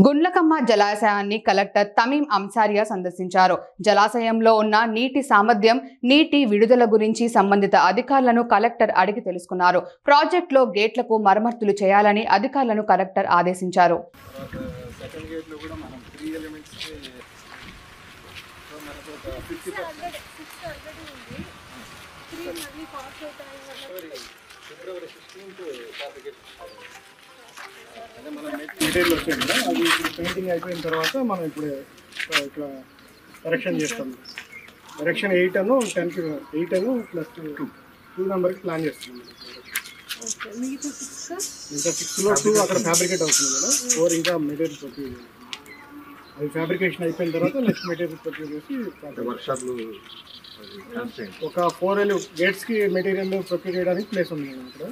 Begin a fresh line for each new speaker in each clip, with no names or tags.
Gundlakamma జలాశయాన్ని collector తమీం అంసారియా సందర్శించారు. జలాశయంలో ఉన్న నీటి సామర్థ్యం, నీటి విడుదల గురించి సంబంధిత అధికారులను కలెక్టర్ అడిగి తెలుసుకున్నారు. ప్రాజెక్టులో గేట్లకు మరమ్మతులు చేయాలని అధికారులను కలెక్టర్ ఆదేశించారు.
మెటీరియల్ వచ్చాయి కదా, అది ఇప్పుడు పెయింటింగ్ అయిపోయిన తర్వాత మనం ఇప్పుడు ఇక్కడ ఎరెక్షన్ చేస్తాం. ఎరెక్షన్ 8 అను 10కి 8 అను ప్లస్ 2 నెంబర్కి ప్లాన్ చేస్తున్నాం. ఇంకా 6లో 2 అక్కడ ఫ్యాబ్రికేట్ అవుతుంది కదా, 4 ఇంకా మెటీరియల్ ప్రొక్యూర్ చేయాలి. అది ఫ్యాబ్రికేషన్ అయిపోయిన తర్వాత నెక్స్ట్ మెటీరియల్ ప్రొక్యూర్ చేసి వర్క్షాప్లు ఒక 4 గేట్స్కి మెటీరియల్ ప్రొక్యూర్ చేయడానికి ప్లేస్ ఉంది మేడం. ఇక్కడ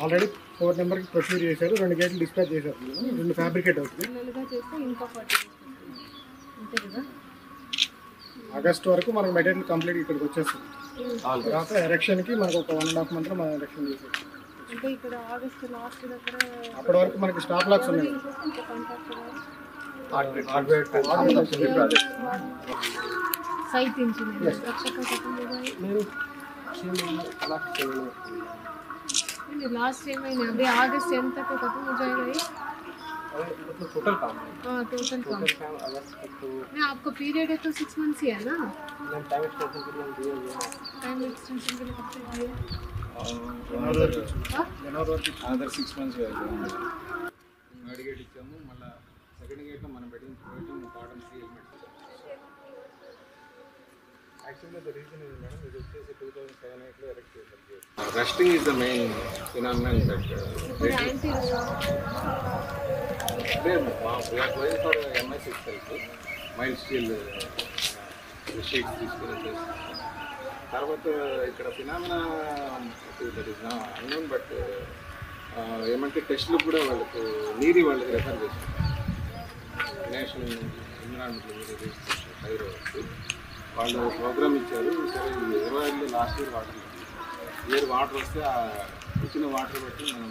ఆల్రెడీ 4 నెంబర్కి ప్రొక్యూర్ చేశారు, 2 గేట్లు డిస్పాచ్ చేశారు మేడం. 2 ఫ్యాబ్రికేట్ అవుతుంది. ఆగస్ట్ వరకు మనకు మెటీరియల్ కంప్లీట్ ఇక్కడికి వచ్చేస్తుంది. తర్వాత ఎరెక్షన్కి మనకు ఒక 1.5 మంత్లో మనం ఎరెక్షన్ చేసాం. అప్పటి వరకు మనకి స్టాప్ లాక్స్ ఉన్నాయి.
साइट इंजीनियर अच्छा का खत्म हो गया लास्ट टाइम में अभी अगस्त एंड तक खत्म हो जाएगा ये
मतलब टोटल काम है।
हाँ टोटल काम
अगस्त तक तो
नहीं आपका पीरियड है तो 6 मंथ्स ही है ना।
टाइम एक्सटेंशन के लिए दिए हुए हैं।
टाइम एक्सटेंशन के लिए कब तक दिए
another 6 months థర్డ్ గేట్ ఇచ్చాము. మళ్ళీ సెకండ్ గేట్లో మనం పెట్టిన కాటన్ సీ హెల్మెట్. యాక్చువల్గా ద రీజన్ ఇది మేడం, ఇది వచ్చేసి 2007-8లో ఎరెక్ట్ చేశారు. Rusting is the main phenomenal that we are for MS itself mild steel sheets తీసుకుని వచ్చేసి తర్వాత ఇక్కడ phenomena that is unknown. But ఏమంటే టెస్ట్లు కూడా వాళ్ళకు నీరి వాళ్ళకి రెఫర్ చేస్తారు. నేషనల్ ఎన్విరాన్మెంటల్ హైదరాబాద్ వాళ్ళు ప్రోగ్రామ్ ఇచ్చారు. సరే 20 లాస్ట్ ఇయర్ వాటర్ వస్తే ఆ వచ్చిన వాటర్ బట్టి మనం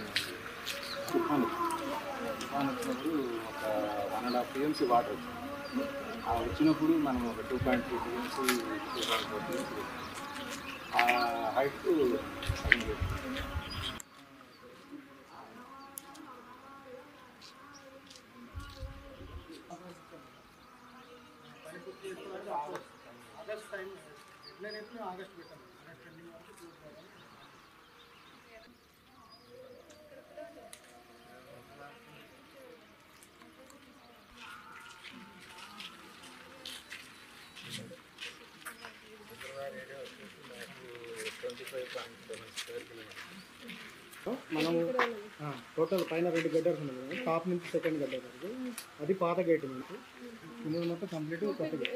తుఫాన్ వచ్చినప్పుడు ఒక 1.5 TMC వాటర్ వచ్చింది. ఆ వచ్చినప్పుడు మనం ఒక 2.3 TMC ఆ హైట్
ఆగస్ట్ టైం ఎట్లయితే ఆగస్ట్ పెట్టాను. ఆగస్ట్ ఎండింగ్ వరకు చూసుకోవాలి. మనము టోటల్ పైన 2 గడ్డర్స్ ఉన్నాయి. టాప్ నుంచి సెకండ్ గడ్డర్ వరకు అది పాత గేట్ నుంచి ఇందులో మొత్తం కంప్లీట్ కొత్త gate.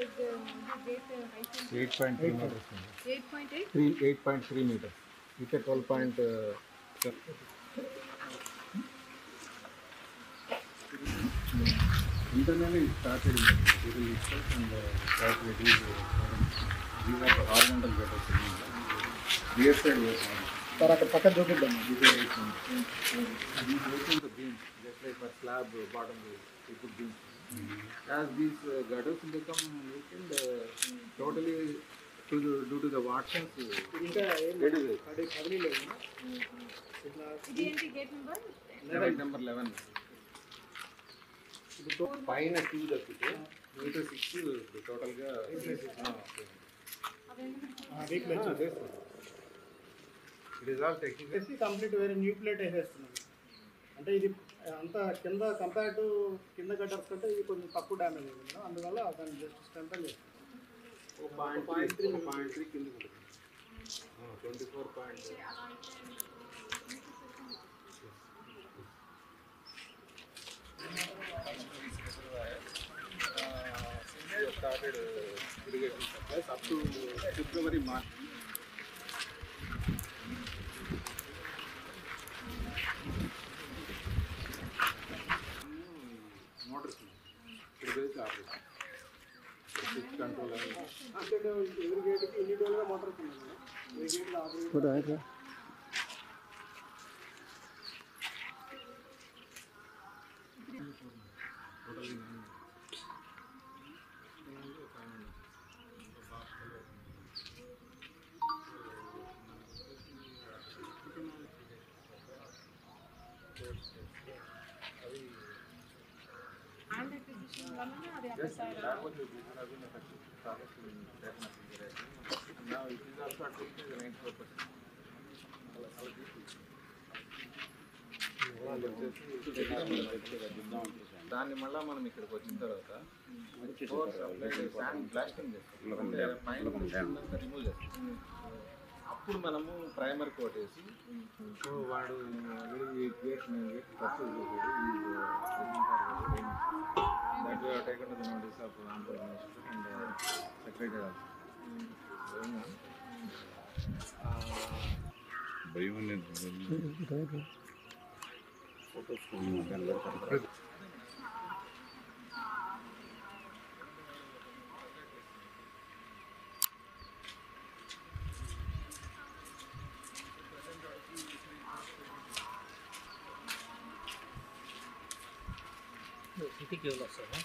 8.3 meters. It's a 12. Internally it started in the civil itself and that reduced. These are the horizontal gutters. Rear side was
sir అక్కడ పక్కన చూపిద్దాం.
these are 8 meters. These open the beams just like for slab bottom we put beams. As these gutters become weakened totally due to the warsons
ఇంకా
reduce.
కదిలీ లేదు ఇట్లా
ఇది ఏంటి gate number
number 11 పైన 2 తప్పితే మిగతా 6 టోటల్గా it is all technical.
Complete వేరే న్యూ ప్లేట్ వేసేస్తున్నాం. అంటే ఇది అంత కింద కంపేర్ టు కింద గడ్డర్స్ కంటే ఇది కొంచెం తక్కువ డ్యామేజ్ అయింది మేడం. అందువల్ల దాన్ని జస్ట్ స్ట్రెంథన్ చేస్తాం.
0.3 కిందకి ఉంటుంది. 24. Started irrigation supplies up to February, March. Motors control
అంటే ఎవరి గేట్కి ఇండివిజువల్గా మోటార్స్ ఉన్నాయి. ఏ గేట్లో
totally
ల్యాండ్ అక్విజిషన్ వలన అది
Yes,
affect
that was the reason I've been affected. Started to definitely get it. Now it is also affecting the 94%. దాన్ని మళ్ళీ మనం ఇక్కడికి వచ్చిన తర్వాత శాండ్ బ్లాస్టింగ్ చేస్తాం, అంటే పైన రిమూవ్ చేస్తాం. అప్పుడు మనము ప్రైమర్ కోట్ వేసి, సో వాడు ఈ గేట్ పర్చేజ్ చేశాడు, that way taken the notice of Andhra minister and secretary of
భయం అనేది
ఇంటికి ఎవరు వస్తారా?